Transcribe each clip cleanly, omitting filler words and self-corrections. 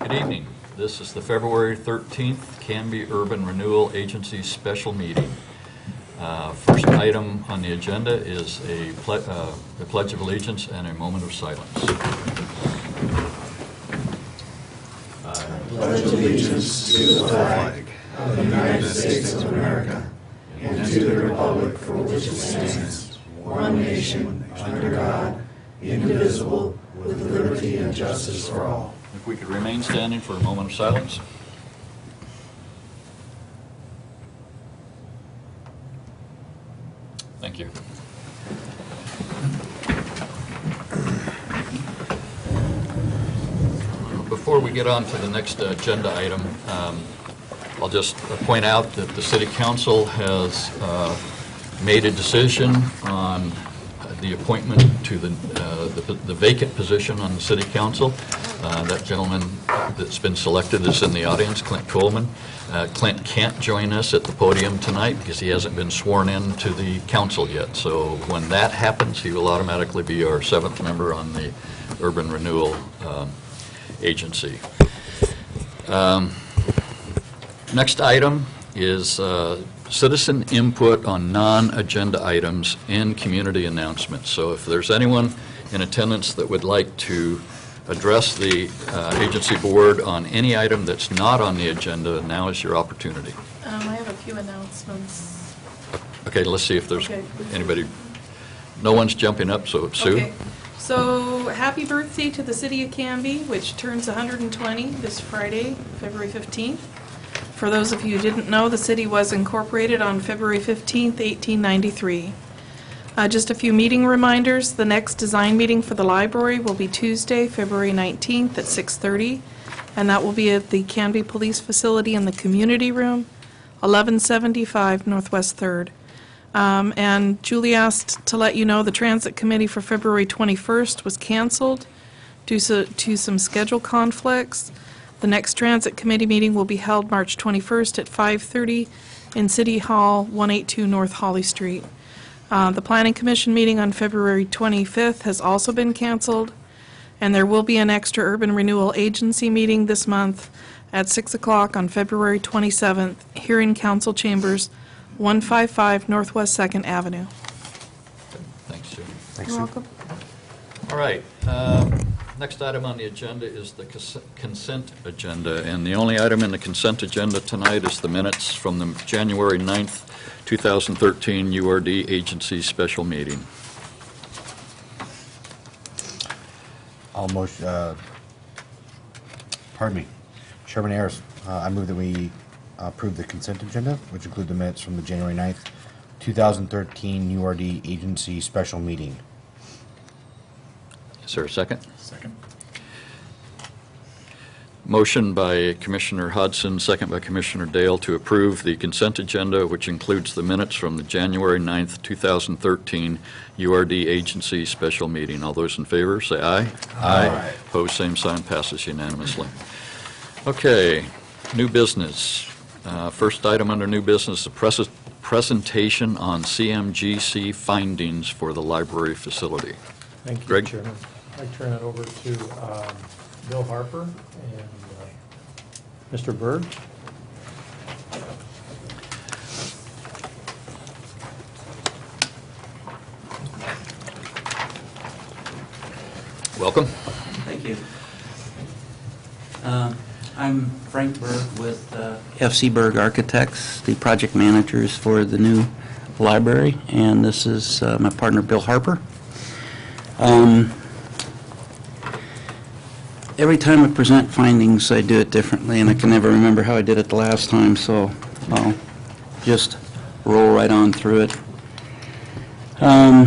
Good evening. This is the February 13th Canby Urban Renewal Agency special meeting. First item on the agenda is a Pledge of Allegiance and a moment of silence. I pledge allegiance to the flag of the United States of America and to the republic for which it stands, one nation, under God, indivisible, with liberty and justice for all. If we could remain standing for a moment of silence. Thank you. Before we get on to the next agenda item, I'll just point out that the City Council has made a decision on the appointment to the vacant position on the City Council. That gentleman that's been selected is in the audience, Clint Coleman. Clint can't join us at the podium tonight because he hasn't been sworn in to the council yet. So when that happens, he will automatically be our 7th member on the Urban Renewal Agency. Next item is citizen input on non-agenda items and community announcements. So if there's anyone in attendance that would like to address the agency board on any item that's not on the agenda, now is your opportunity. I have a few announcements. Okay, let's see if there's anybody. No one's jumping up, so Sue. Okay. So happy birthday to the city of Canby, which turns 120 this Friday, February 15th. For those of you who didn't know, the city was incorporated on February 15th, 1893. Just a few meeting reminders. The next design meeting for the library will be Tuesday, February 19th at 6:30, and that will be at the Canby Police Facility in the Community Room, 1175 Northwest 3rd. And Julie asked to let you know the Transit Committee for February 21st was canceled due to some schedule conflicts. The next Transit Committee meeting will be held March 21st at 5:30 in City Hall, 182 North Holly Street. The Planning Commission meeting on February 25th has also been canceled, and there will be an extra Urban Renewal Agency meeting this month at 6 o'clock on February 27th here in Council Chambers, 155 Northwest 2nd Avenue. Thanks, Sue. You're welcome. All right. Next item on the agenda is the consent agenda, and the only item in the consent agenda tonight is the minutes from the January 9th, 2013 URD Agency Special Meeting. I'll motion, pardon me, Chairman Ayers, I move that we approve the consent agenda, which include the minutes from the January 9th, 2013 URD Agency Special Meeting. Is there a second? Second. Motion by Commissioner Hodson, second by Commissioner Dale to approve the consent agenda, which includes the minutes from the January 9th, 2013 URD Agency Special Meeting. All those in favor, say aye. Aye. Opposed, same sign, passes unanimously. Okay, new business. First item under new business, the presentation on CMGC findings for the library facility. Thank you, Greg? Chairman. I turn it over to Bill Harper and Mr. Berg. Welcome. Thank you. I'm Frank Berg with FC Berg Architects, the project managers for the new library, and this is my partner Bill Harper. Every time I present findings, I do it differently, and I can never remember how I did it the last time, so I'll just roll right on through it. A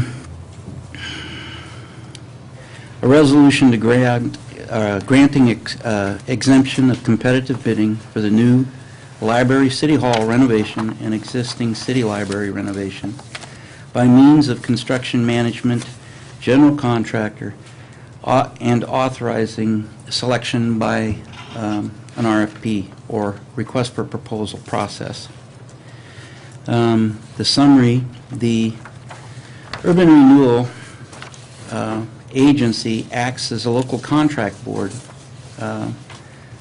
resolution to granting exemption of competitive bidding for the new library city hall renovation and existing city library renovation by means of construction management, general contractor, and authorizing selection by an RFP or request for proposal process. The summary, the Urban Renewal Agency acts as a local contract board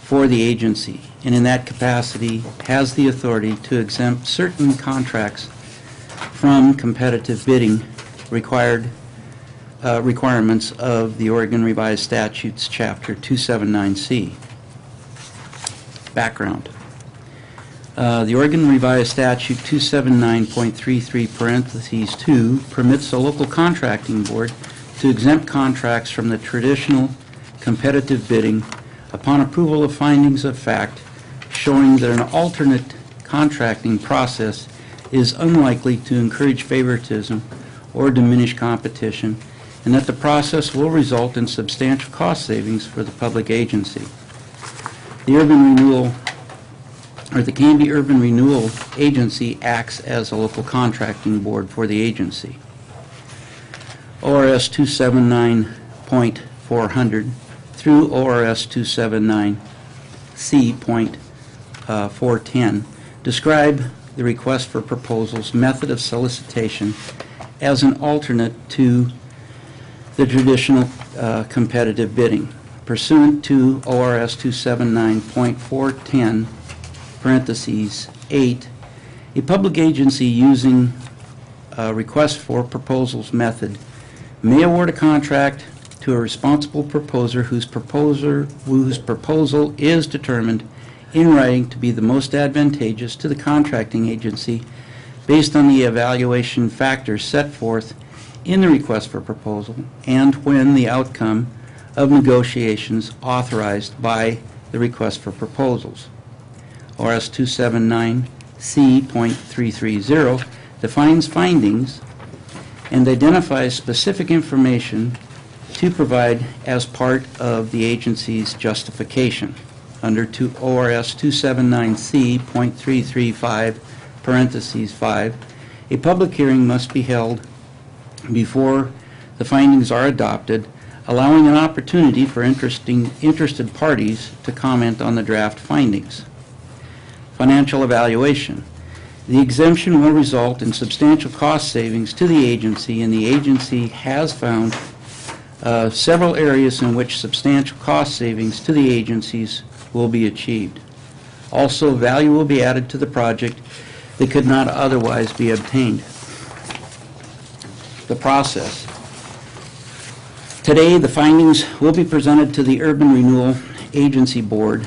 for the agency, and in that capacity has the authority to exempt certain contracts from competitive bidding requirements of the Oregon Revised Statutes, Chapter 279C. Background. The Oregon Revised Statute 279.33 parentheses 2 permits the local contracting board to exempt contracts from the traditional competitive bidding upon approval of findings of fact showing that an alternate contracting process is unlikely to encourage favoritism or diminish competition, and that the process will result in substantial cost savings for the public agency. The Canby Urban Renewal Agency acts as a local contracting board for the agency. ORS 279.400 through ORS 279C.410 describe the request for proposals method of solicitation as an alternate to the traditional competitive bidding. Pursuant to ORS 279.410 parentheses 8, a public agency using a request for proposals method may award a contract to a responsible proposer whose proposal is determined in writing to be the most advantageous to the contracting agency based on the evaluation factors set forth in the request for proposal and when the outcome of negotiations authorized by the request for proposals. ORS 279C.330 defines findings and identifies specific information to provide as part of the agency's justification. Under ORS 279C.335 parentheses 5, a public hearing must be held before the findings are adopted, allowing an opportunity for interested parties to comment on the draft findings. Financial evaluation. The exemption will result in substantial cost savings to the agency, and the agency has found several areas in which substantial cost savings to the agencies will be achieved. Also, value will be added to the project that could not otherwise be obtained. The process. Today, the findings will be presented to the Urban Renewal Agency Board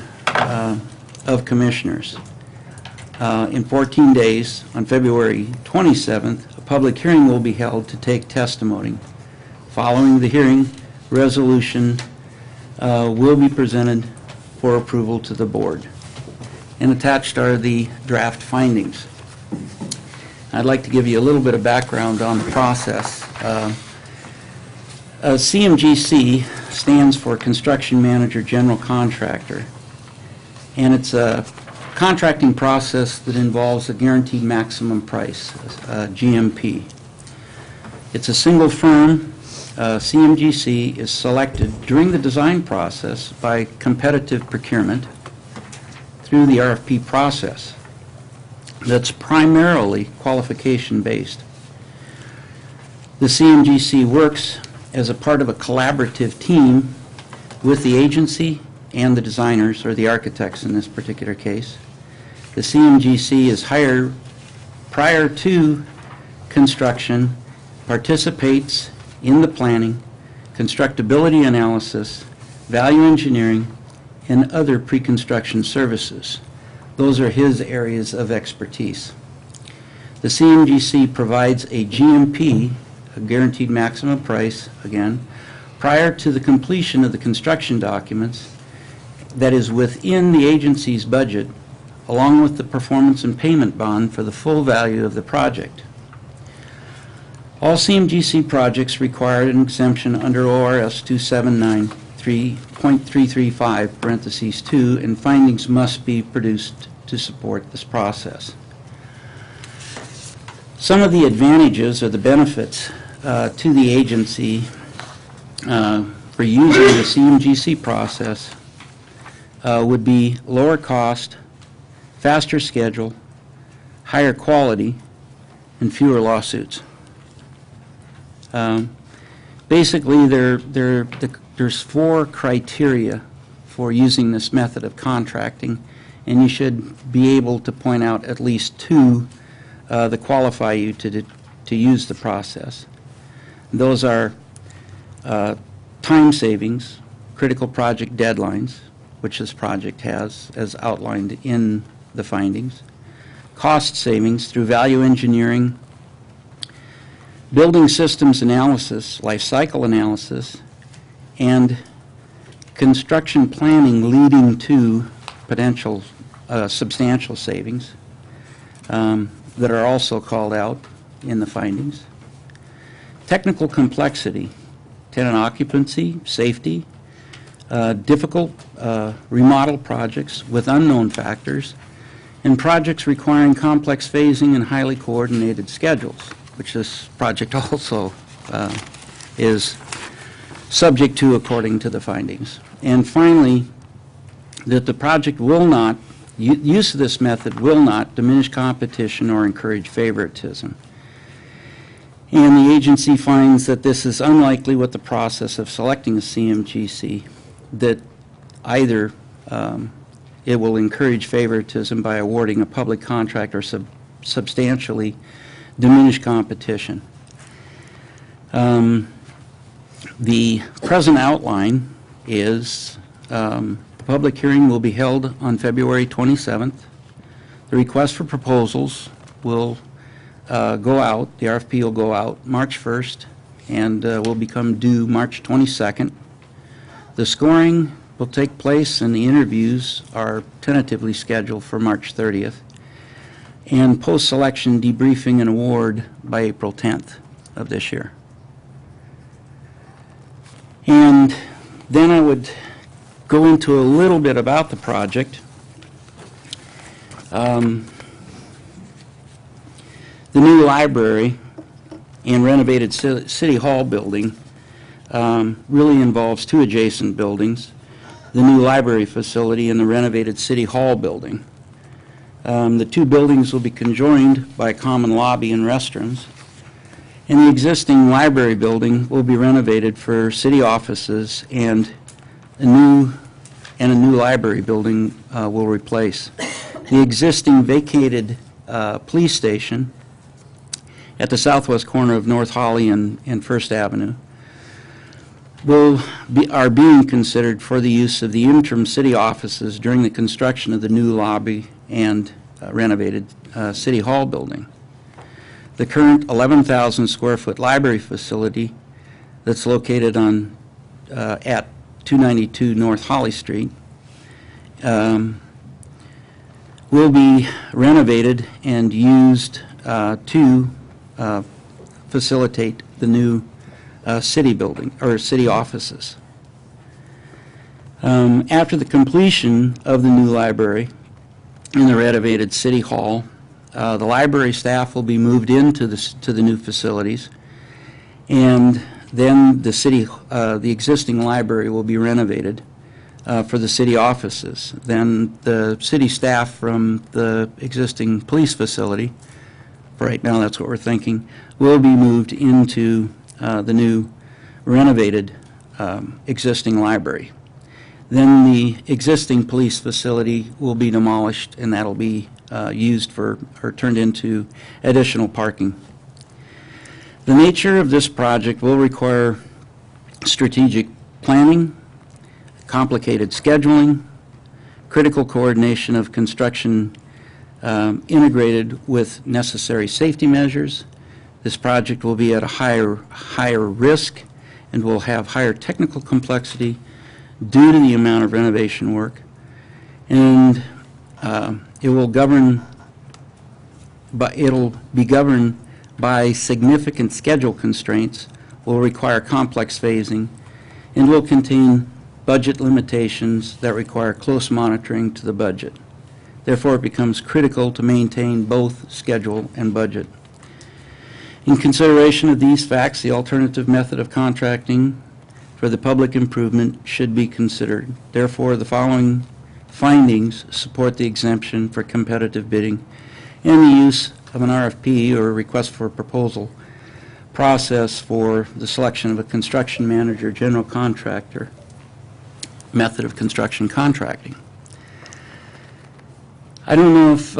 of Commissioners. In 14 days, on February 27th, a public hearing will be held to take testimony. Following the hearing, resolution will be presented for approval to the board. And attached are the draft findings. I'd like to give you a little bit of background on the process. CMGC stands for Construction Manager General Contractor, and it's a contracting process that involves a guaranteed maximum price, GMP. It's a single firm. CMGC is selected during the design process by competitive procurement through the RFP process that's primarily qualification-based. The CMGC works as a part of a collaborative team with the agency and the designers, or the architects in this particular case. The CMGC is hired prior to construction, participates in the planning, constructability analysis, value engineering, and other pre-construction services. Those are his areas of expertise. The CMGC provides a GMP, a guaranteed maximum price, again, prior to the completion of the construction documents that is within the agency's budget, along with the performance and payment bond for the full value of the project. All CMGC projects require an exemption under ORS 279.335 parentheses 2, and findings must be produced to support this process. Some of the advantages or the benefits to the agency for using the CMGC process would be lower cost, faster schedule, higher quality, and fewer lawsuits. Basically, there's 4 criteria for using this method of contracting, and you should be able to point out at least two that qualify you to use the process. Those are time savings, critical project deadlines, which this project has as outlined in the findings, cost savings through value engineering, building systems analysis, life cycle analysis, and construction planning leading to potential substantial savings that are also called out in the findings. Technical complexity, tenant occupancy, safety, difficult remodel projects with unknown factors, and projects requiring complex phasing and highly coordinated schedules, which this project also is subject to according to the findings. And finally, that the project will not, use of this method will not diminish competition or encourage favoritism. And the agency finds that this is unlikely with the process of selecting a CMGC, that either it will encourage favoritism by awarding a public contract or substantially diminish competition. The present outline is the public hearing will be held on February 27th. The request for proposals will go out, the RFP will go out March 1st and will become due March 22nd. The scoring will take place and the interviews are tentatively scheduled for March 30th, and post-selection debriefing and award by April 10th of this year. And then I would go into a little bit about the project. The new library and renovated City Hall building really involves two adjacent buildings, the new library facility and the renovated City Hall building. The two buildings will be conjoined by a common lobby and restrooms, and the existing library building will be renovated for city offices, and a new library building will replace. The existing vacated police station at the southwest corner of North Holly and First Avenue are being considered for the use of the interim city offices during the construction of the new lobby and renovated City Hall building. The current 11,000 square foot library facility that's located on at 292 North Holly Street will be renovated and used to facilitate the new city building or city offices. After the completion of the new library in the renovated City Hall, the library staff will be moved into the new facilities, and then the existing library will be renovated for the city offices. Then the city staff from the existing police facility, right now that's what we're thinking, will be moved into the new renovated existing library. Then the existing police facility will be demolished, and that'll be used for or turned into additional parking. The nature of this project will require strategic planning, complicated scheduling, critical coordination of construction integrated with necessary safety measures. This project will be at a higher risk and will have higher technical complexity due to the amount of renovation work, and it'll be governed by significant schedule constraints, will require complex phasing, and will contain budget limitations that require close monitoring to the budget. Therefore, it becomes critical to maintain both schedule and budget. In consideration of these facts, the alternative method of contracting for the public improvement should be considered. Therefore, the following findings support the exemption for competitive bidding and the use of an RFP or request for proposal process for the selection of a construction manager, general contractor, method of construction contracting. I don't know if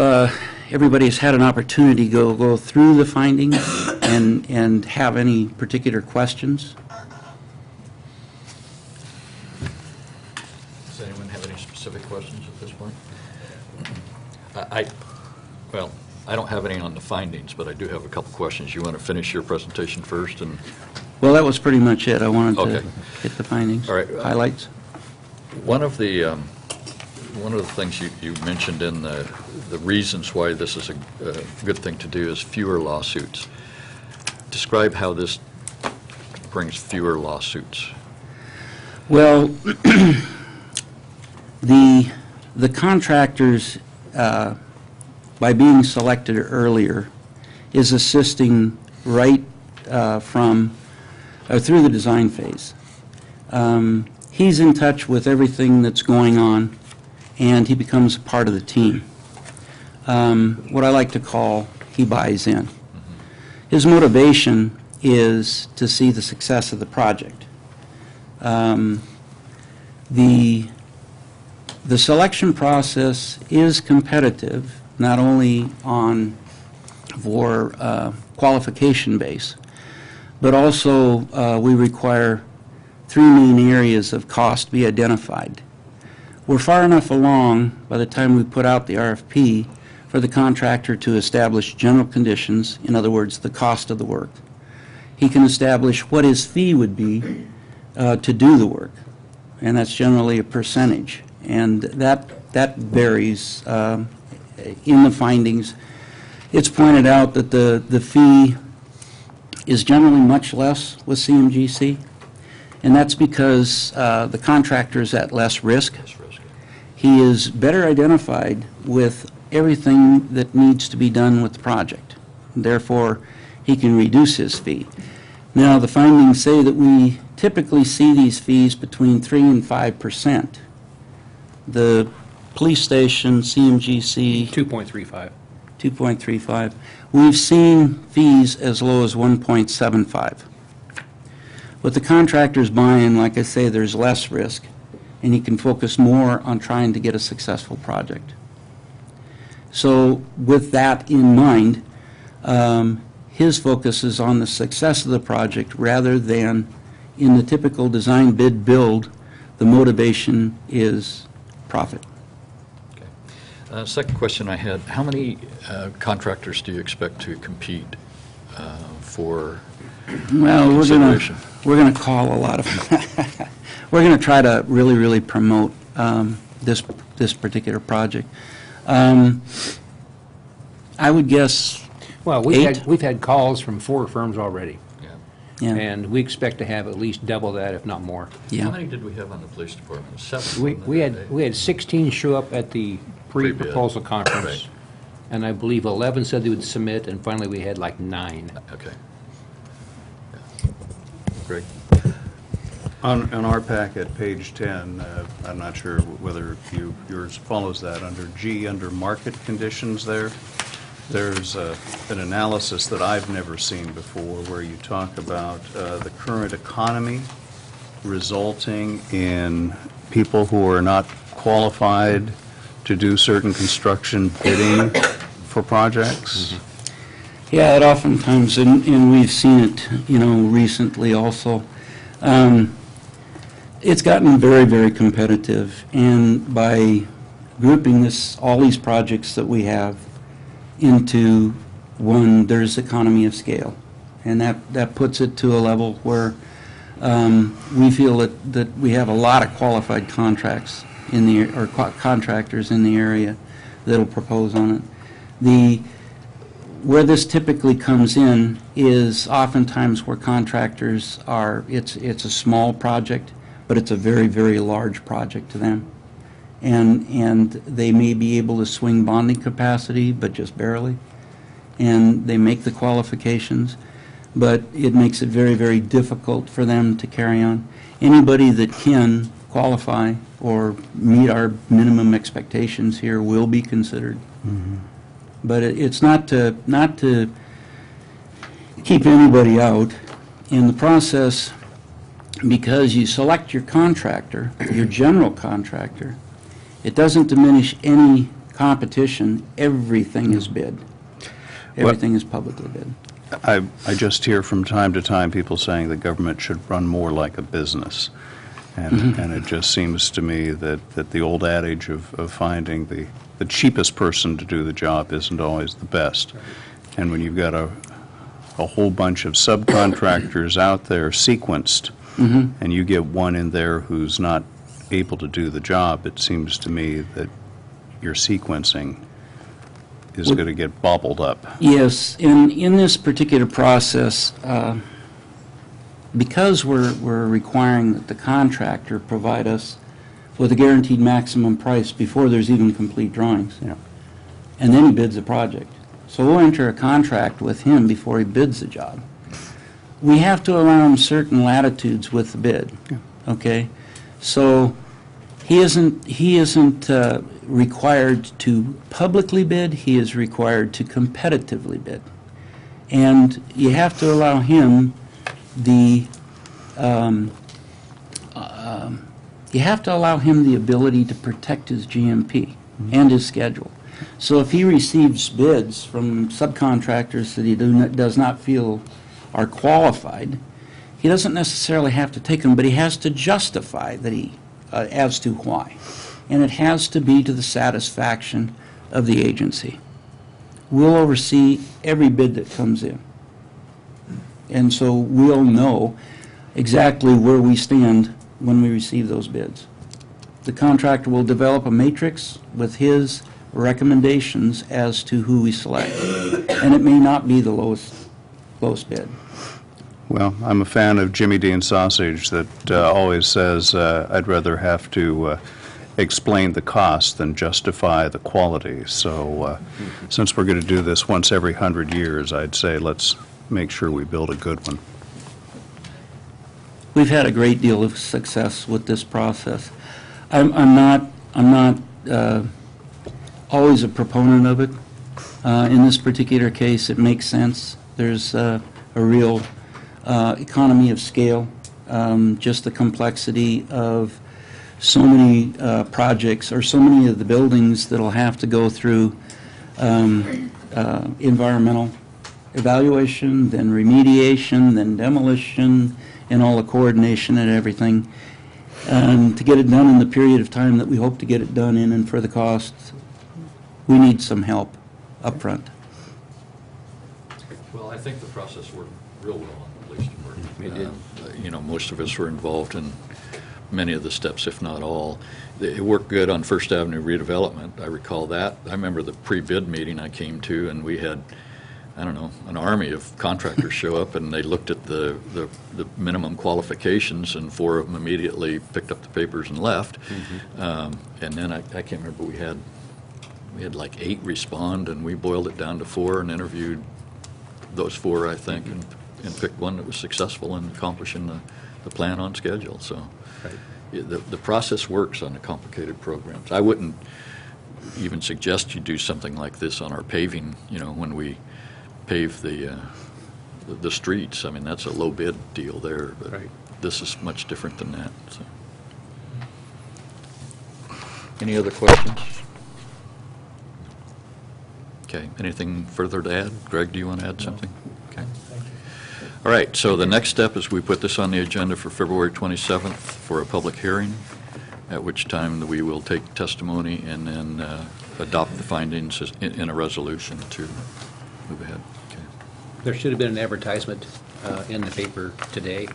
everybody's had an opportunity to go through the findings and have any particular questions. Does anyone have any specific questions at this point? Well, I don't have any on the findings, but I do have a couple questions. You want to finish your presentation first? And Well, that was pretty much it. I wanted to Okay. hit the findings. All right. Highlights. one of the things you mentioned in the reasons why this is a good thing to do is fewer lawsuits. Describe how this brings fewer lawsuits. Well, the contractors, by being selected earlier, is assisting right through the design phase. He's in touch with everything that's going on, and he becomes a part of the team. What I like to call, he buys in. His motivation is to see the success of the project. The selection process is competitive, not only for qualification base, but also we require 3 main areas of cost be identified. We're far enough along by the time we put out the RFP for the contractor to establish general conditions, in other words, the cost of the work. He can establish what his fee would be to do the work, and that's generally a percentage. And that varies in the findings. It's pointed out that the fee is generally much less with CMGC, and that's because the contractor is at less risk. He is better identified with everything that needs to be done with the project. Therefore, he can reduce his fee. Now, the findings say that we typically see these fees between 3 and 5%. The police station, CMGC, 2.35. 2.35. We've seen fees as low as 1.75. With the contractor's buy-in, like I say, there's less risk, and he can focus more on trying to get a successful project. So with that in mind, his focus is on the success of the project rather than in the typical design bid build, the motivation is profit. Second question I had, how many contractors do you expect to compete for Well, consideration? we're gonna call a lot of, we're gonna try to really promote this particular project. I would guess Well, 8. we've had calls from 4 firms already, Yeah, and we expect to have at least double that, if not more. How yeah. many did we have on the police department? 7? We had 16 show up at the pre-proposal conference, Right. and I believe 11 said they would submit, and finally we had like 9. Okay. Greg? On our packet, page 10, I'm not sure whether yours follows that, under G, under market conditions there's an analysis that I've never seen before where you talk about the current economy resulting in people who are not qualified to do certain construction bidding for projects. Yeah, it oftentimes, and we've seen it, recently also. It's gotten very competitive, and by grouping all these projects that we have into one, there's economy of scale, and that puts it to a level where we feel that we have a lot of qualified contracts contractors in the area that'll propose on it. Where this typically comes in is oftentimes where contractors are, it's a small project, but it's a very large project to them. And they may be able to swing bonding capacity, but just barely. And they make the qualifications, but it makes it very difficult for them to carry on. Anybody that can qualify or meet our minimum expectations here will be considered. But it's not to keep anybody out. In the process, because you select your contractor, your general contractor, it doesn't diminish any competition. Everything is bid. Everything is publicly bid. I just hear from time to time people saying the government should run more like a business. And it just seems to me that the old adage of finding the cheapest person to do the job isn't always the best. And when you've got a whole bunch of subcontractors out there sequenced, and you get one in there who's not able to do the job, it seems to me that your sequencing is going to get bobbled up. Yes, in this particular process, because we're requiring that the contractor provide us with a guaranteed maximum price before there's even complete drawings, Yeah. and then he bids a project. So we'll enter a contract with him before he bids the job. We have to allow him certain latitudes with the bid, okay? So he isn't required to publicly bid, he is required to competitively bid. And you have to allow him the ability to protect his GMP and his schedule. So if he receives bids from subcontractors that he does not feel are qualified, he doesn't necessarily have to take them, but he has to justify that as to why. And it has to be to the satisfaction of the agency. We'll oversee every bid that comes in. And so we'll know exactly where we stand when we receive those bids. The contractor will develop a matrix with his recommendations as to who we select. And it may not be the lowest bid. Well, I'm a fan of Jimmy Dean Sausage that always says, I'd rather have to explain the cost than justify the quality. So since we're going to do this once every 100 years, I'd say let's make sure we build a good one. We've had a great deal of success with this process. I'm not always a proponent of it. In this particular case, it makes sense. There's a real economy of scale, just the complexity of so many projects or so many of the buildings that'll have to go through environmental evaluation, then remediation, then demolition, and all the coordination and everything. To get it done in the period of time that we hope to get it done in and for the cost, we need some help up front. Well, I think the process worked real well on the police department. It did. You know, most of us were involved in many of the steps, if not all. It worked good on First Avenue redevelopment. I recall that. I remember the pre-bid meeting I came to, and we had, I don't know, an army of contractors show up, and they looked at the minimum qualifications, and 4 of them immediately picked up the papers and left. And then I can't remember, we had like 8 respond, and we boiled it down to 4 and interviewed those 4, I think, and picked one that was successful in accomplishing the plan on schedule. So the process works on the complicated programs. I wouldn't even suggest you do something like this on our paving, you know, when we pave the streets. I mean, that's a low bid deal there, but this is much different than that. So. Any other questions? Okay, anything further to add? Greg, do you want to add something? Okay. Thank you. All right, so the next step is we put this on the agenda for February 27th for a public hearing, at which time we will take testimony and then adopt the findings in a resolution to move ahead. Okay. There should have been an advertisement in the paper today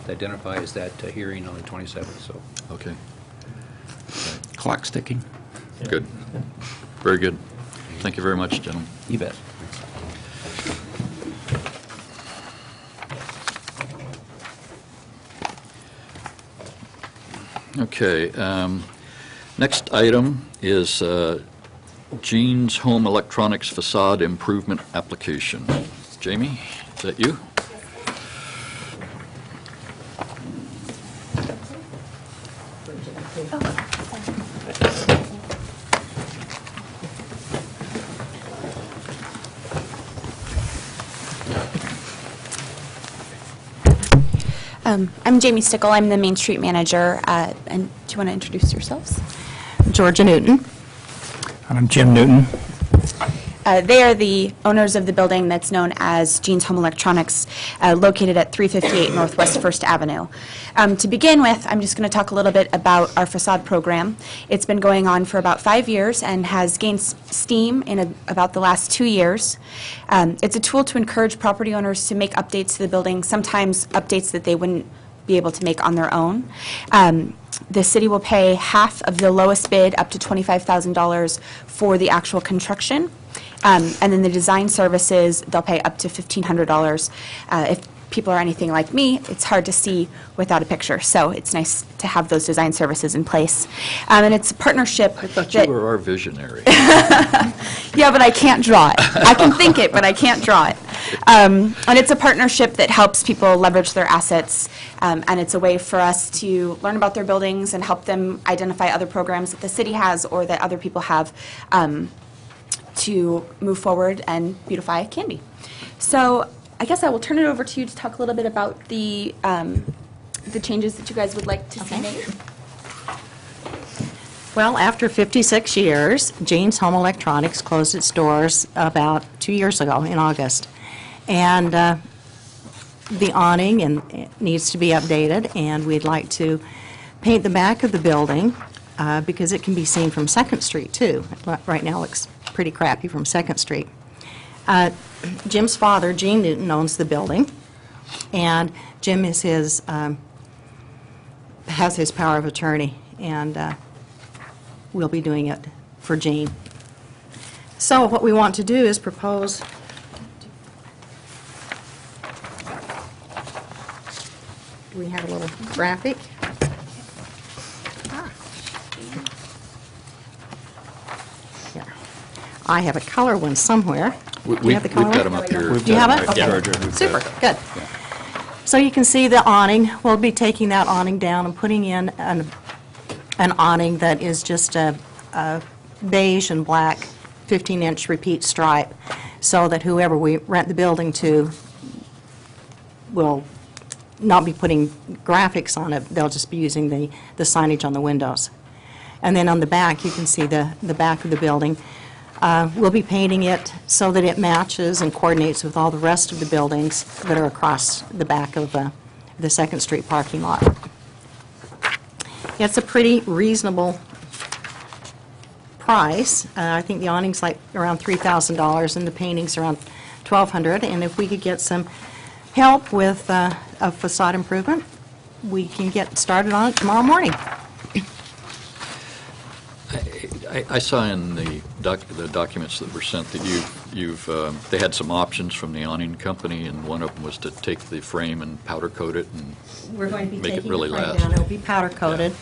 that identifies that hearing on the 27th, so. Okay, Clock's ticking. good. Very good. Thank you very much, gentlemen. You bet. Okay, next item is Gene's Home Electronics Facade Improvement Application. Jamie, is that you? I'm Jamie Stickle. I'm the Main Street Manager. And do you want to introduce yourselves? Georgia Newton. And I'm Jim Newton. They are the owners of the building that's known as Gene's Home Electronics, located at 358 Northwest 1st Avenue. To begin with, I'm just going to talk a little bit about our facade program. It's been going on for about 5 years and has gained steam in about the last 2 years. It's a tool to encourage property owners to make updates to the building, sometimes updates that they wouldn't be able to make on their own. The city will pay half of the lowest bid, up to $25,000, for the actual construction. And then the design services, they'll pay up to $1,500. If people are anything like me, it's hard to see without a picture, so it's nice to have those design services in place. And it's a partnership. I thought you were our visionary. Yeah, but I can't draw it. I can think it, but I can't draw it. And it's a partnership that helps people leverage their assets, and it's a way for us to learn about their buildings and help them identify other programs that the city has or that other people have, to move forward and beautify Canby. So I guess I will turn it over to you to talk a little bit about the changes that you guys would like to see made. Well, after 56 years, Gene's Home Electronics closed its doors about 2 years ago in August. And the awning needs to be updated, and we'd like to paint the back of the building because it can be seen from 2nd Street, too. Right now it looks pretty crappy from 2nd Street. Jim's father, Gene Newton, owns the building, and Jim is has his power of attorney, and we'll be doing it for Gene. So what we want to do is propose we have a little graphic. Here. I have a color one somewhere. Do you have the color We've got one? them up here. Do you have it? Okay. Super, good. So you can see the awning. We'll be taking that awning down and putting in an awning that is just a beige and black 15-inch repeat stripe, so that whoever we rent the building to will not be putting graphics on it. They'll just be using the signage on the windows. And then on the back, you can see the back of the building. We'll be painting it so that it matches and coordinates with all the rest of the buildings that are across the back of the 2nd Street parking lot. It's a pretty reasonable price. I think the awning's like around $3,000 and the painting's around $1,200. And if we could get some help with a facade improvement, we can get started on it tomorrow morning. I saw in the documents that were sent that they had some options from the awning company, and one of them was to take the frame and powder coat it and We're going to be make it taking really the frame last. down. It'll be powder coated.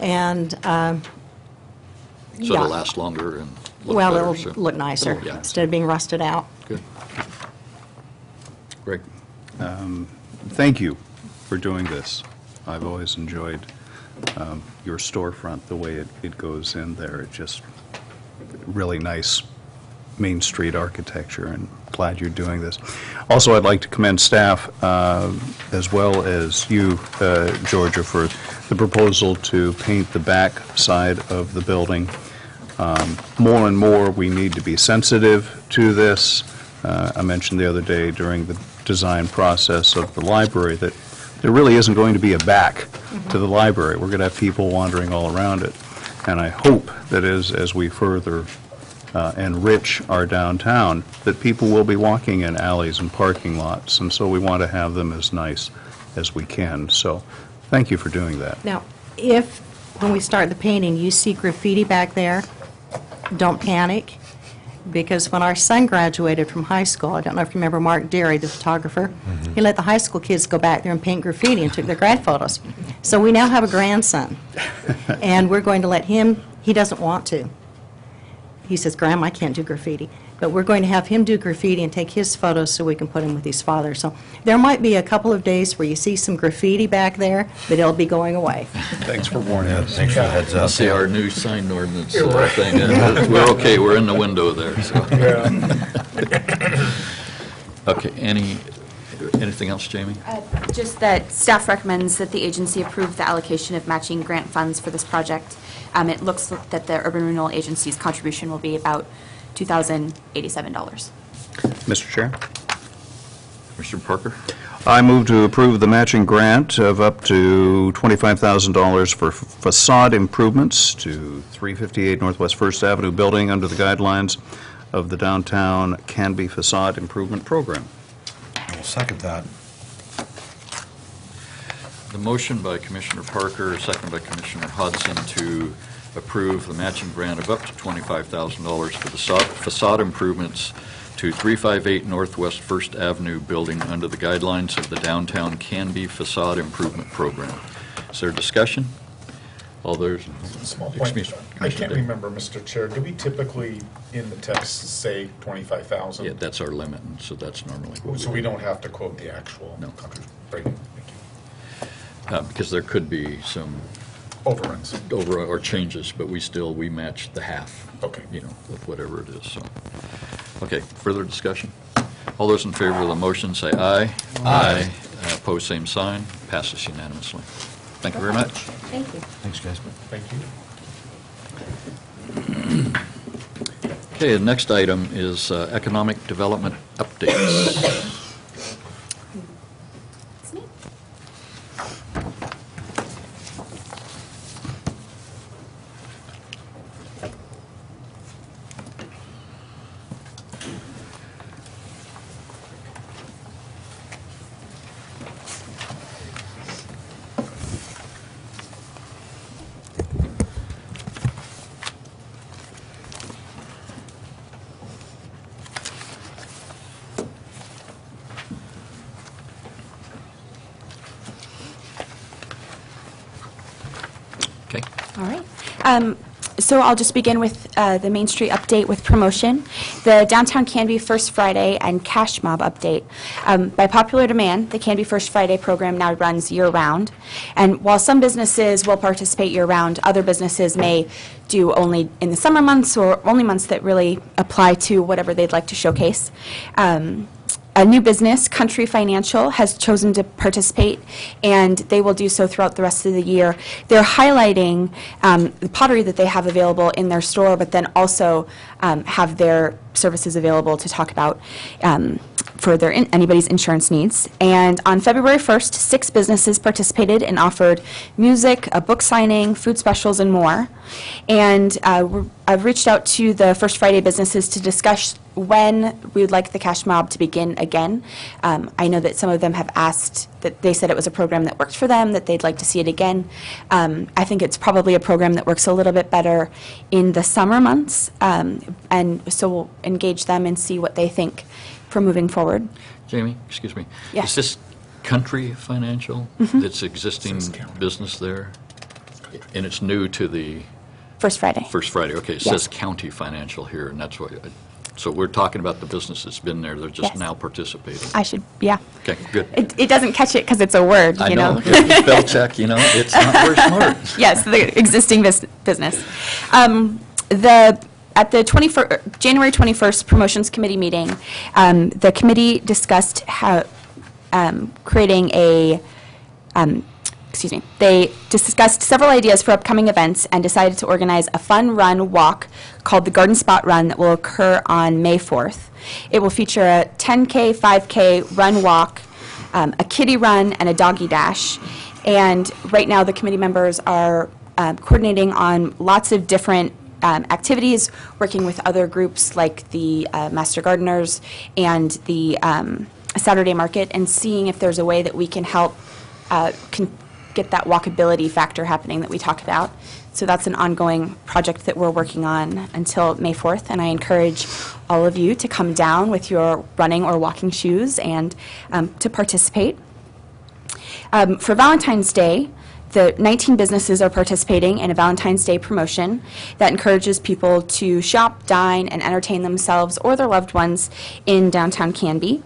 And So it'll last longer and look well, better. it'll look nicer Yeah. instead of being rusted out. Good. Greg? Thank you for doing this. I've always enjoyed your storefront, the way it goes in there. It just really nice Main Street architecture, and glad you're doing this. Also, I'd like to commend staff as well as you, Georgia, for the proposal to paint the back side of the building. More and more, we need to be sensitive to this. I mentioned the other day during the design process of the library that there really isn't going to be a back to the library. We're going to have people wandering all around it. And I hope that as we further enrich our downtown, that people will be walking in alleys and parking lots. And so we want to have them as nice as we can. So thank you for doing that. Now, if, when we start the painting, you see graffiti back there, don't panic, because when our son graduated from high school, I don't know if you remember Mark Derry, the photographer, he let the high school kids go back there and paint graffiti and took their grad photos. So we now have a grandson, and we're going to let him, he doesn't want to. He says, Grandma, I can't do graffiti. But we're going to have him do graffiti and take his photos so we can put him with his father. So there might be a couple of days where you see some graffiti back there, but it'll be going away. Thanks for warning us. Thanks for the heads up. See our new sign ordinance thing. We're okay, we're in the window there, so. Okay, anything else, Jamie? Just that staff recommends that the agency approve the allocation of matching grant funds for this project. It looks that the Urban Renewal Agency's contribution will be about $2,087. Mr. Chair? Mr. Parker? I move to approve the matching grant of up to $25,000 for facade improvements to 358 Northwest First Avenue building under the guidelines of the Downtown Canby Facade Improvement Program. I will second that. The motion by Commissioner Parker, second by Commissioner Hudson to approve the matching grant of up to $25,000 for the facade improvements to 358 Northwest First Avenue building under the guidelines of the Downtown Canby Facade Improvement Program. Is there discussion? All those, Small point. excuse me. I Commissioner can't Day. remember, Mr. Chair, do we typically, in the text, say 25,000? Yeah, that's our limit, and so that's normally what So we don't have to quote the actual? No. Right, thank you. because there could be some Overruns. or changes, but we match the half. Okay. Of whatever it is, so. Okay, further discussion? All those in favor of the motion say aye. Aye. Opposed, same sign. Passes unanimously. Thank you very much. Thank you. Thanks, guys. Thank you. Okay, the next item is economic development updates. It's me. Okay. All right. So I'll just begin with the Main Street update with promotion, the Downtown Canby First Friday and Cash Mob update. By popular demand, the Canby First Friday program now runs year-round. And while some businesses will participate year-round, other businesses may do only in the summer months or only months that really apply to whatever they'd like to showcase. A new business, Country Financial, has chosen to participate, and they will do so throughout the rest of the year. They're highlighting the pottery that they have available in their store, but then also have their services available to talk about for anybody's insurance needs. And on February 1st, 6 businesses participated and offered music, a book signing, food specials, and more. And I've reached out to the First Friday businesses to discuss when we would like the Cash Mob to begin again. I know that some of them have asked, that they said it was a program that worked for them, that they'd like to see it again. I think it's probably a program that works a little bit better in the summer months, and so we'll engage them and see what they think for moving forward. Jamie, excuse me. Yes. Is this Country Financial that's existing business there? And it's new to the First Friday. First Friday, okay. It Yes. says County Financial here, and that's what, so we're talking about the business that's been there, they're just Yes. now participating. I should, yeah. Okay, good. It doesn't catch it because it's a word, I you know? If you spell check, it's not very smart. Yes, the existing business. At the January 21st Promotions Committee meeting, the committee discussed how creating they discussed several ideas for upcoming events and decided to organize a fun run walk called the Garden Spot Run that will occur on May 4th. It will feature a 10K, 5K run walk, a kiddie run, and a doggy dash. And right now, the committee members are coordinating on lots of different activities, working with other groups like the Master Gardeners and the Saturday Market, and seeing if there's a way that we can help get that walkability factor happening that we talk about. So that's an ongoing project that we're working on until May 4th, and I encourage all of you to come down with your running or walking shoes and to participate. For Valentine's Day, the 19 businesses are participating in a Valentine's Day promotion that encourages people to shop, dine, and entertain themselves or their loved ones in downtown Canby.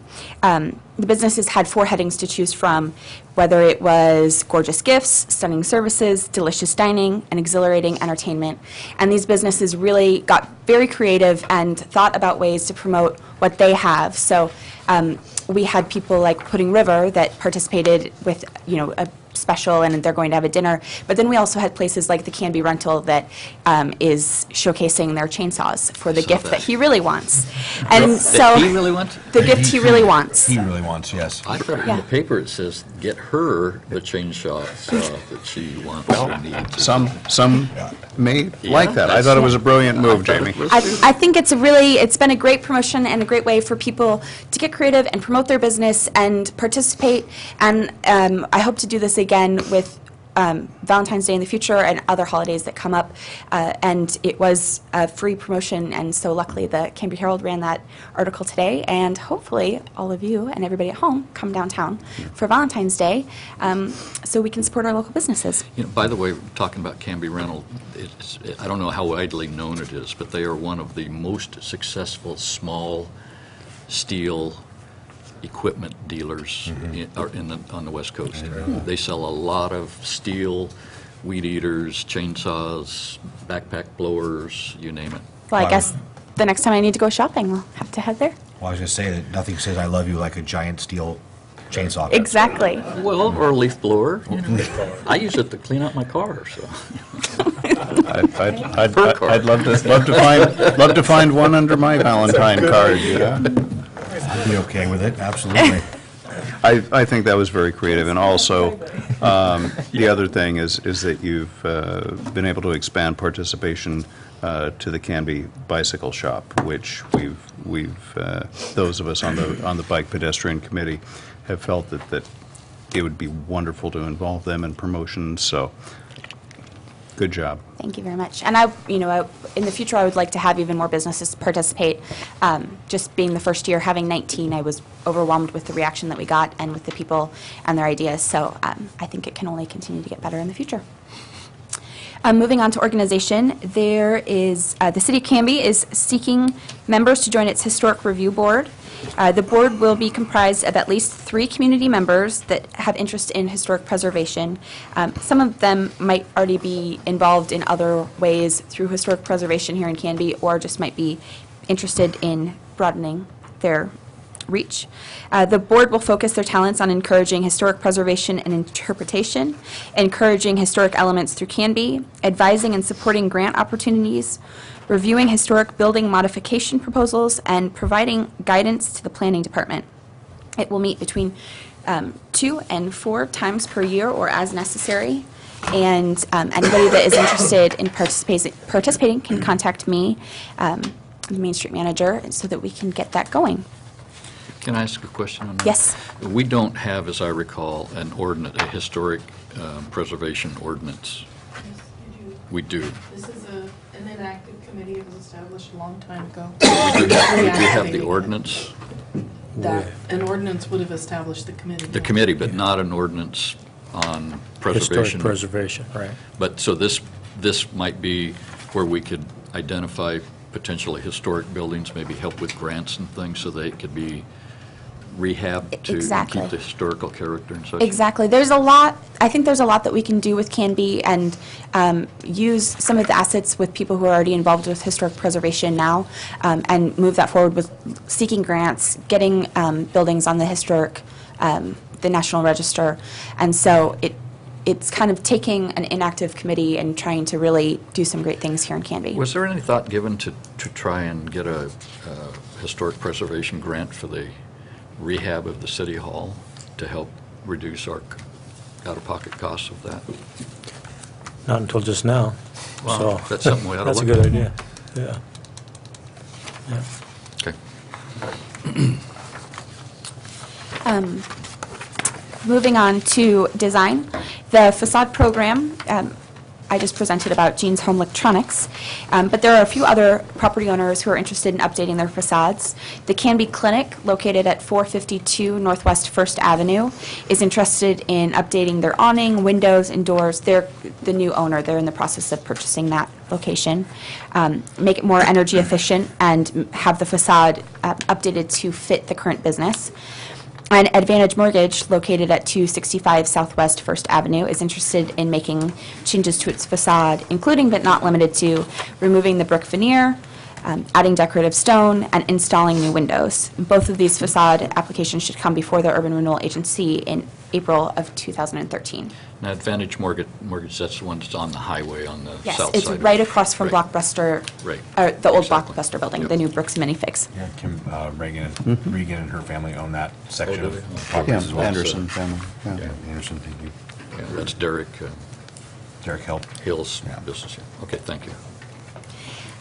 The businesses had 4 headings to choose from, whether it was gorgeous gifts, stunning services, delicious dining, and exhilarating entertainment. And these businesses really got very creative and thought about ways to promote what they have. So we had people like Pudding River that participated with, a special, and they're going to have a dinner. But then we also had places like the Canby Rental that is showcasing their chainsaws for the gift that he really wants. And so He really wants? the gift he really wants. He really wants, yes. I thought in Yeah. the paper it says, get her the chainsaw that she wants or needs. Some may like that. I thought it was a brilliant move, Jamie. I think it's been a great promotion and a great way for people to get creative and promote their business and participate. And I hope to do this again with Valentine's Day in the future and other holidays that come up. And it was a free promotion, and so luckily the Cambria Herald ran that article today, and hopefully all of you and everybody at home come downtown for Valentine's Day so we can support our local businesses. By the way, talking about Canby Rental, I don't know how widely known it is, but they are one of the most successful small steel equipment dealers on the West Coast. They sell a lot of steel, weed eaters, chainsaws, backpack blowers, you name it. Well, I guess the next time I need to go shopping, we'll have to head there. Well, I was going to say that nothing says I love you like a giant steel chainsaw. Exactly. Well, or a leaf blower. I use it to clean out my car, so. I'd love to find one under my Valentine card, yeah. I'd be okay with it, absolutely. I think that was very creative, and also, the other thing is that you've been able to expand participation to the Canby Bicycle Shop, which we've those of us on the Bike Pedestrian Committee have felt that it would be wonderful to involve them in promotions, so good job. Thank you very much. And in the future, I would like to have even more businesses participate. Just being the first year, having 19, I was overwhelmed with the reaction that we got and with the people and their ideas. So I think it can only continue to get better in the future. Moving on to organization, there is the City of Canby is seeking members to join its Historic Review Board. The board will be comprised of at least 3 community members that have interest in historic preservation. Some of them might already be involved in other ways through historic preservation here in Canby, or just might be interested in broadening their reach. The board will focus their talents on encouraging historic preservation and interpretation, encouraging historic elements through Canby, advising and supporting grant opportunities, reviewing historic building modification proposals, and providing guidance to the planning department. It will meet between 2 and 4 times per year or as necessary. And anybody that is interested in participating can contact me, the Main Street manager, so that we can get that going. Can I ask a question on that? Yes. We don't have, as I recall, a historic preservation ordinance. Yes, you do. We do. This is an inactive committee. It was established a long time ago. We do have the ordinance, An ordinance would have established the committee. the committee, but not an ordinance on preservation. Historic preservation, right. But so this might be where we could identify potentially historic buildings, maybe help with grants and things so they could be rehabbed to Exactly. keep the historical character and such. Exactly. I think there's a lot that we can do with Canby and use some of the assets with people who are already involved with historic preservation now and move that forward with seeking grants, getting buildings on the historic, the National Register. And so it's kind of taking an inactive committee and trying to really do some great things here in Canby. Was there any thought given to try and get a historic preservation grant for the rehab of the City Hall to help reduce our out-of-pocket costs of that? Not until just now. Well, So that's something we ought to That's a look good at. idea, yeah. Yeah. Okay. Moving on to design, the facade program, I just presented about Jean's Home Electronics, but there are a few other property owners who are interested in updating their facades. The Canby Clinic, located at 452 Northwest 1st Avenue, is interested in updating their awning, windows, and doors. They're the new owner. They're in the process of purchasing that location. Make it more energy efficient and have the facade updated to fit the current business. And Advantage Mortgage, located at 265 Southwest 1st Avenue, is interested in making changes to its facade, including but not limited to removing the brick veneer, adding decorative stone, and installing new windows. Both of these facade applications should come before the Urban Renewal Agency in April of 2013. Now, Advantage Mortgage, that's the one that's on the highway on the Yes, south side. it's right across from Right. Blockbuster, Right. the old Exactly. Blockbuster building, Yep. the new Brooks Minifigs. Yeah, Kim, Reagan and her family own that section Oh, of do they? properties as well. Anderson family, yeah. Yeah, Anderson, thank you. Yeah, that's Derek Derek Help. Hill's Yeah. business here. Okay, thank you.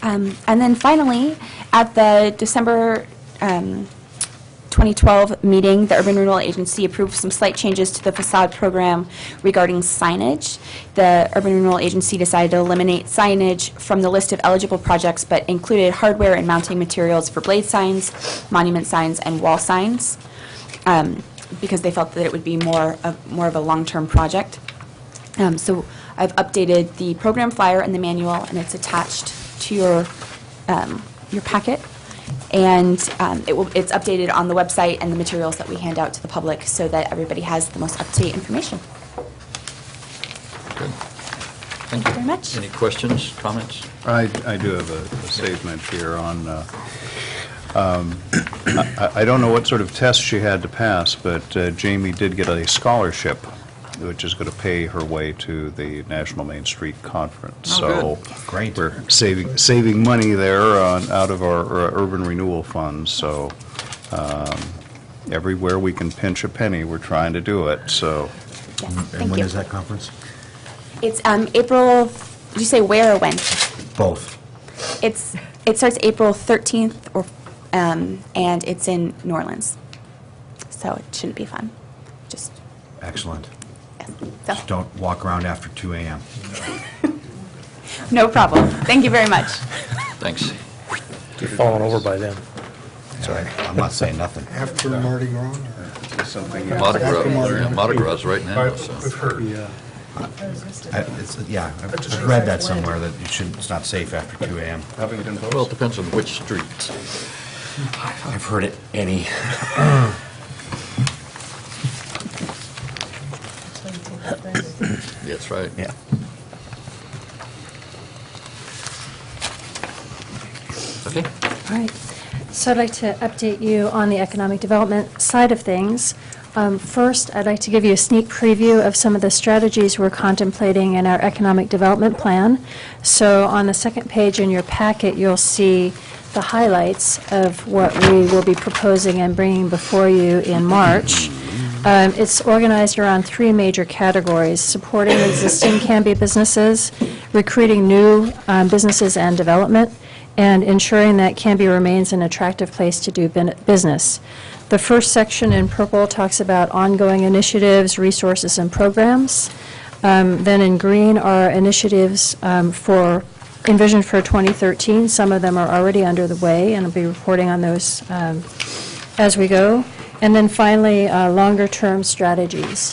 And then finally, at the December 2012 meeting, the Urban Renewal Agency approved some slight changes to the facade program regarding signage. The Urban Renewal Agency decided to eliminate signage from the list of eligible projects, but included hardware and mounting materials for blade signs, monument signs, and wall signs, because they felt that it would be more of a long-term project. So I've updated the program flyer and the manual, and it's attached to your packet. And it's updated on the website and the materials that we hand out to the public so that everybody has the most up-to-date information. Good. Thank you very much. Any questions, comments? I do have a statement here on, I don't know what sort of test she had to pass, but Jamie did get a scholarship, which is going to pay her way to the National Main Street Conference. Oh, So Great. we're saving money there out of our urban renewal funds. So everywhere we can pinch a penny, we're trying to do it. So Yes, And thank when you. is that conference? It's April, did you say where or when? Both. It starts April 13th, and it's in New Orleans. So it shouldn't be fun. Just, Excellent. yes. Just don't walk around after 2 a.m. No problem. Thank you very much. Thanks. You've fallen over by then. Sorry, I'm not saying nothing. After Mardi Gras? Mardi Gras, yeah, Mardi Gras is right now, so. We've heard. I've read that somewhere, that it's not safe after 2 a.m. Well, it depends on which street. I've heard it any. That's right. Yeah. Okay. All right. So I'd like to update you on the economic development side of things. First, I'd like to give you a sneak preview of some of the strategies we're contemplating in our economic development plan. So on the second page in your packet, you'll see the highlights of what we will be proposing and bringing before you in March. It's organized around three major categories: supporting existing Canby businesses, recruiting new businesses and development, and ensuring that Canby remains an attractive place to do business. The first section in purple talks about ongoing initiatives, resources, and programs. Then in green are initiatives envisioned for 2013. Some of them are already under the way, and I'll be reporting on those as we go. And then finally, longer-term strategies.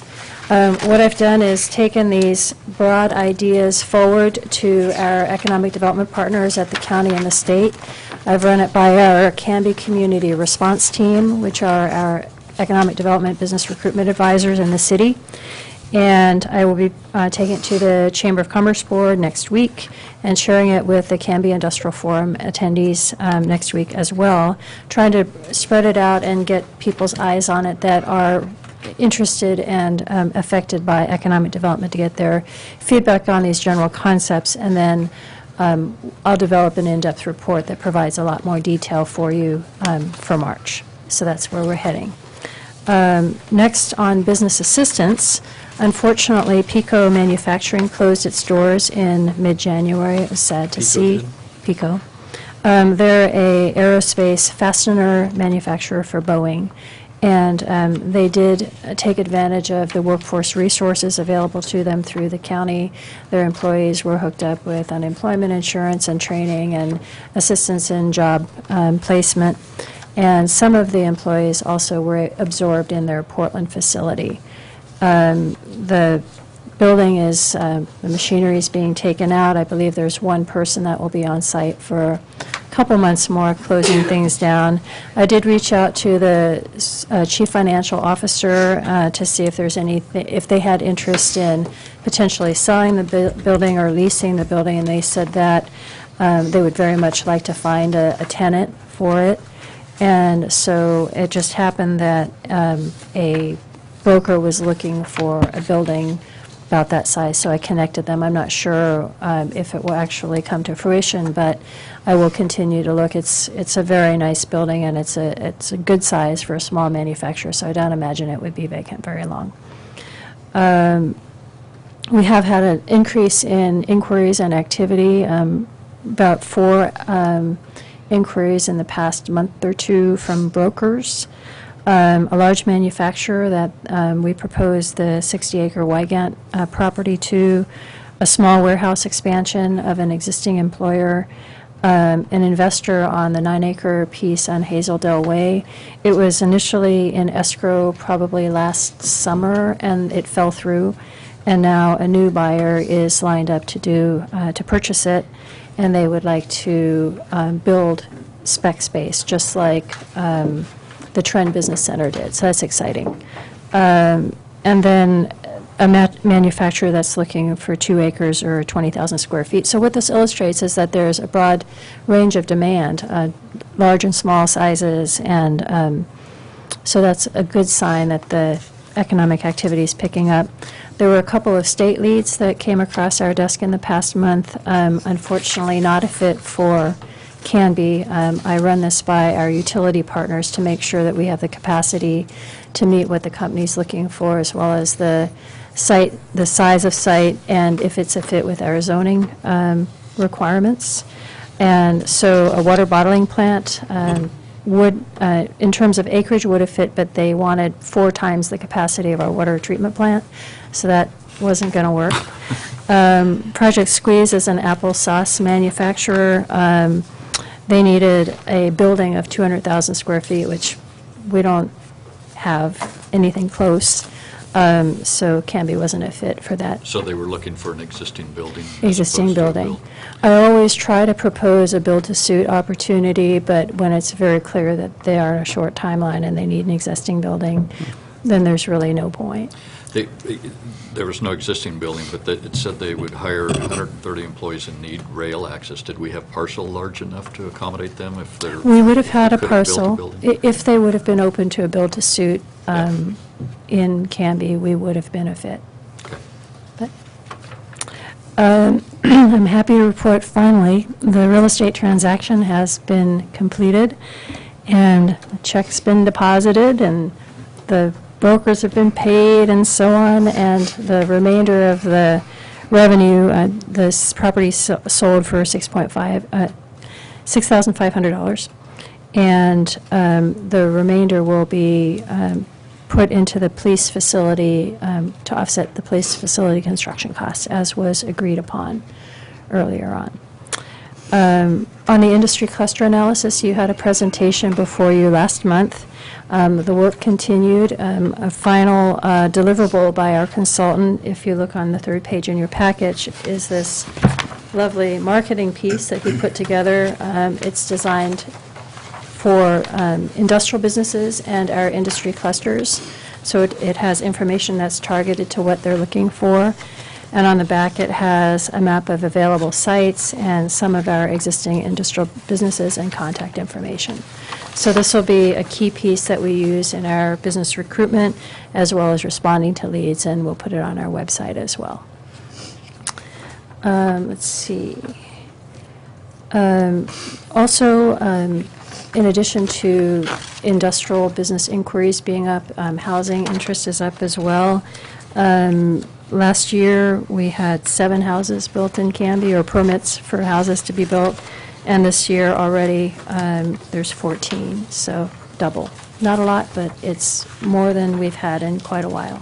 What I've done is taken these broad ideas forward to our economic development partners at the county and the state. I've run it by our Canby Community Response Team, which are our economic development business recruitment advisors in the city. And I will be taking it to the Chamber of Commerce Board next week and sharing it with the Canby Industrial Forum attendees next week as well, trying to spread it out and get people's eyes on it that are interested and affected by economic development, to get their feedback on these general concepts. And then I'll develop an in-depth report that provides a lot more detail for you for March. So that's where we're heading. Next, on business assistance, unfortunately, Pico Manufacturing closed its doors in mid-January. It was sad to see. Pico. They're a aerospace fastener manufacturer for Boeing, and they did take advantage of the workforce resources available to them through the county. Their employees were hooked up with unemployment insurance and training and assistance in job placement. And some of the employees also were absorbed in their Portland facility. The building is, the machinery is being taken out. I believe there's one person that will be on site for a couple months more, closing things down. I did reach out to the chief financial officer to see if there's if they had interest in potentially selling the building or leasing the building, and they said that They would very much like to find a tenant for it. And so it just happened that a broker was looking for a building about that size, so I connected them. I'm not sure if it will actually come to fruition, but I will continue to look. It's a very nice building, and it's a good size for a small manufacturer, so I don't imagine it would be vacant very long. We have had an increase in inquiries and activity, about 4 inquiries in the past month or two from brokers. A large manufacturer that we proposed the 60-acre Wygant property to, a small warehouse expansion of an existing employer, an investor on the 9-acre piece on Hazeldale Way. It was initially in escrow probably last summer, and it fell through. And now a new buyer is lined up to purchase it, and they would like to build spec space, just like the Trend Business Center did, so that's exciting. And then a manufacturer that's looking for 2 acres or 20,000 square feet. So what this illustrates is that there's a broad range of demand, large and small sizes, and so that's a good sign that the economic activity is picking up. There were a couple of state leads that came across our desk in the past month, unfortunately not a fit for Canby. I run this by our utility partners to make sure that we have the capacity to meet what the company's looking for, as well as the site, the size of site, and if it's a fit with our zoning requirements. And so a water bottling plant would, in terms of acreage, would have fit, but they wanted 4 times the capacity of our water treatment plant, so that wasn't going to work. Project Squeeze is an applesauce manufacturer. They needed a building of 200,000 square feet, which we don't have anything close. So Canby wasn't a fit for that. So they were looking for an existing building? Existing building. I always try to propose a build-to-suit opportunity, but when it's very clear that they are on a short timeline and they need an existing building, then there's really no point. There was no existing building, but it said they would hire 130 employees and need rail access. Did we have parcel large enough to accommodate them if they're? We would have had a could have built parcel. building? If they would have been open to a build-to-suit in Canby, we would have been a fit. Okay. But I'm happy to report, finally, the real estate transaction has been completed, and the check's been deposited, and the brokers have been paid, and so on, and the remainder of the revenue, this property sold for $6,500, and the remainder will be put into the police facility to offset the police facility construction costs, as was agreed upon earlier on. On the industry cluster analysis, you had a presentation before you last month. The work continued. A final deliverable by our consultant, if you look on the 3rd page in your package, is this lovely marketing piece that he put together. It's designed for industrial businesses and our industry clusters. So it has information that's targeted to what they're looking for. And on the back, it has a map of available sites and some of our existing industrial businesses and contact information. So this will be a key piece that we use in our business recruitment, as well as responding to leads, and we'll put it on our website as well. Let's see. Also, in addition to industrial business inquiries being up, housing interest is up as well. Last year, we had 7 houses built in Canby, or permits for houses to be built, and this year already there's 14, so double. Not a lot, but it's more than we've had in quite a while.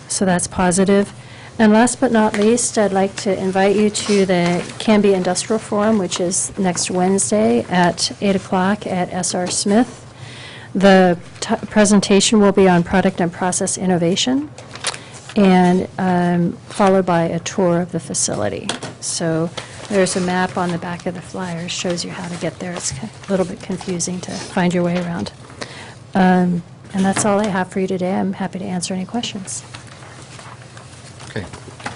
So that's positive. And last but not least, I'd like to invite you to the Canby Industrial Forum, which is next Wednesday at 8 o'clock at SR Smith. The presentation will be on product and process innovation, and followed by a tour of the facility. So there's a map on the back of the flyer, shows you how to get there. It's a little bit confusing to find your way around. And that's all I have for you today. I'm happy to answer any questions. Okay.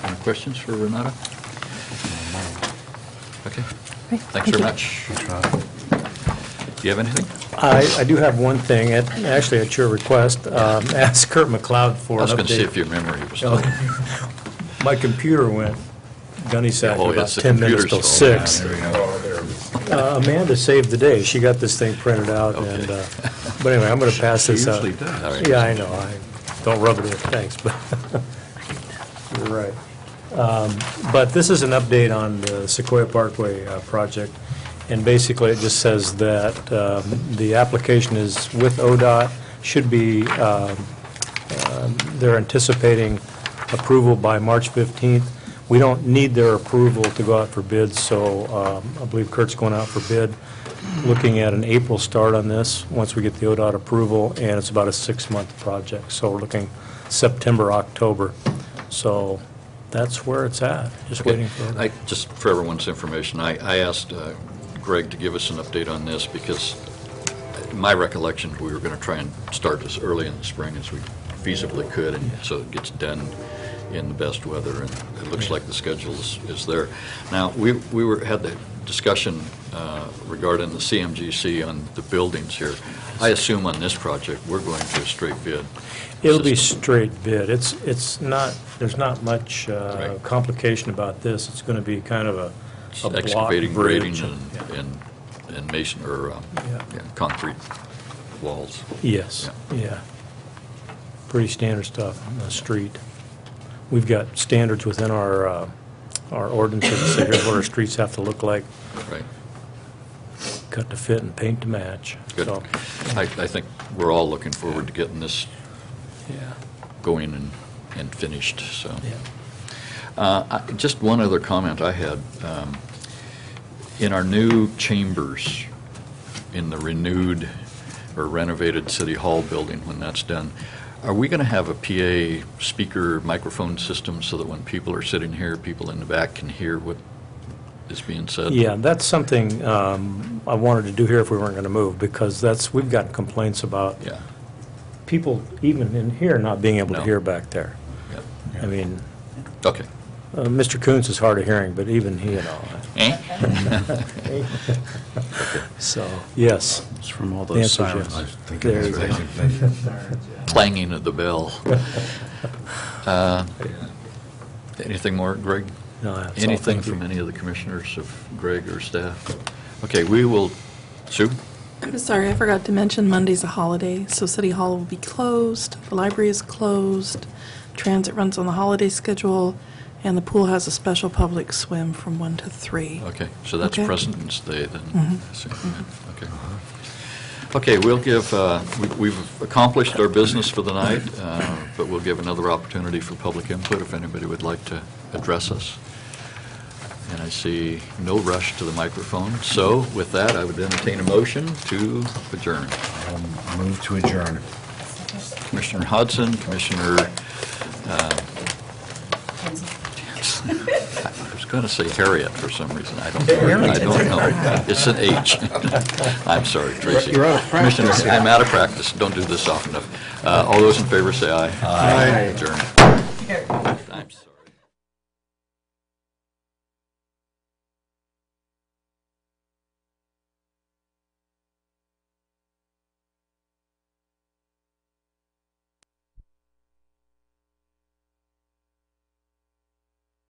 Any questions for Renata? Okay. Right, Thanks very much. Do you have anything? I do have one thing, actually at your request, ask Kurt McLeod for I an was going to see update. if your memory was Oh, still... My computer went gunny sack Oh, about yes, the 10 minutes computer's till fault. 6. There we go. Amanda saved the day. She got this thing printed out, Okay. and, but anyway, I'm going to pass this out. usually does. All right. Yeah, I know. I don't rub it in, thanks, but you're right. But this is an update on the Sequoia Parkway project, and basically it just says that the application is with ODOT, should be, they're anticipating approval by March 15th. We don't need their approval to go out for bids, so I believe Kurt's going out for bid, looking at an April start on this, once we get the ODOT approval, and it's about a 6-month project, so we're looking September, October. So that's where it's at, just waiting for it. Just for everyone's information, I asked Greg to give us an update on this because my recollection, we were going to try and start as early in the spring as we feasibly could, and so it gets done in the best weather, and it looks like the schedule is there. Now, we had the discussion regarding the CMGC on the buildings here. I assume on this project, we're going to a straight bid. It'll be system. straight bid. It's not, there's not much Right. complication about this. It's going to be kind of a block Excavating, bridge. grading, Yeah. and mason, or Yeah. concrete walls. Yes, yeah. Pretty standard stuff on the street. We've got standards within our ordinances that say here's what our streets have to look like, Right. cut to fit and paint to match. Good. So, I think we're all looking forward to getting this yeah, going and finished, so. yeah. Just one other comment I had. In our new chambers, in the renewed or renovated City Hall building, when that's done, are we going to have a PA speaker microphone system so that when people are sitting here, people in the back can hear what is being said? Yeah, that's something I wanted to do here if we weren't going to move, because we've gotten complaints about Yeah. people, even in here, not being able to No. hear back there. Yeah. I mean, Okay. Mr. Coons is hard of hearing, but even he, So, yes. It's from all The those answer is sirens. I was yes. thinking There the you same go. thing. Clanging of the bell. Anything more, Greg? No, that's all. Anything Thank you. from any of the commissioners of Greg or staff? Okay, we will, Sue? I'm sorry, I forgot to mention Monday's a holiday, so City Hall will be closed, the library is closed, transit runs on the holiday schedule, and the pool has a special public swim from 1 to 3. Okay, so that's Okay. President's Day then? Okay. Okay, we'll give, we've accomplished our business for the night, but we'll give another opportunity for public input if anybody would like to address us. And I see no rush to the microphone, so with that, I would entertain a motion to adjourn. Move to adjourn. Commissioner Hodson, Commissioner, I was going to say Harriet for some reason. I don't know. It's an H. I'm sorry, Tracy. You're out of practice. Commissioner, I'm out of practice. Don't do this often enough. All those in favor say aye. Aye. Adjourn.